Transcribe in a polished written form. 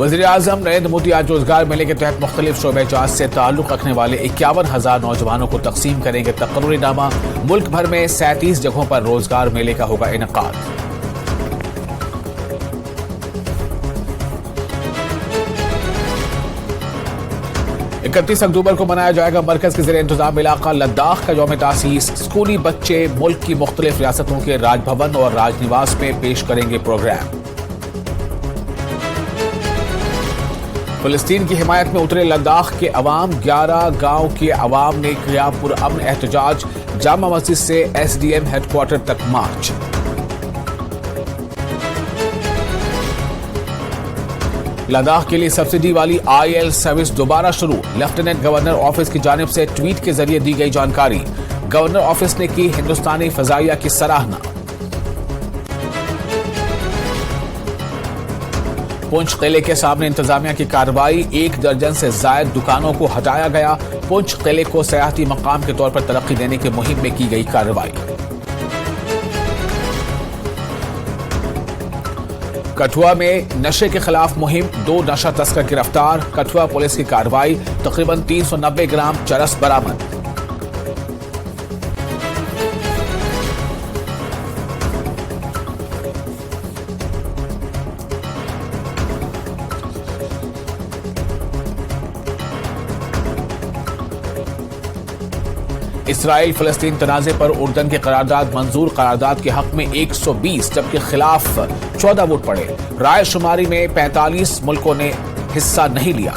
वज़ीर-ए-आज़म नरेंद्र मोदी आज रोजगार मेले के तहत मुख्तलिफ शोबे-जात से ताल्लुक रखने वाले 51,000 नौजवानों को तकसीम करेंगे तकर्रुरीनामा। मुल्क भर में 37 जगहों पर रोजगार मेले का होगा इनेकाद। इकतीस अक्टूबर को मनाया जाएगा मरकज के ज़ेरे इंतजाम इलाका लद्दाख का यौम तासीस। स्कूली बच्चे मुल्क की मुख्तलिफ रियासतों के राजभवन और राजनिवास में पेश करेंगे प्रोग्राम। फिलिस्तीन की हिमायत में उतरे लद्दाख के अवाम। 11 गांव के अवाम ने किया पुरअमन एहतजाज। जामा मस्जिद से SDM हेडक्वार्टर तक मार्च। लद्दाख के लिए सब्सिडी वाली IL सर्विस दोबारा शुरू। लेफ्टिनेंट गवर्नर ऑफिस की जानिब से ट्वीट के जरिए दी गई जानकारी। गवर्नर ऑफिस ने की हिंदुस्तानी फजाइया की सराहना। पुंछ किले के सामने इंतजामिया की कार्रवाई। 1 दर्जन से जायद दुकानों को हटाया गया। पुंछ किले को सयाहती मकाम के तौर पर तरक्की देने की मुहिम में की गई कार्रवाई। कठुआ में नशे के खिलाफ मुहिम। 2 नशा तस्कर गिरफ्तार। कठुआ पुलिस की कार्रवाई। तकरीबन 390 ग्राम चरस बरामद। इसराइल फिलिस्तीन तनाज़े पर उर्दन की करारदाद मंजूर। करारदाद के हक में 120 जबकि खिलाफ 14 वोट पड़े। राय शुमारी में 45 मुल्कों ने हिस्सा नहीं लिया।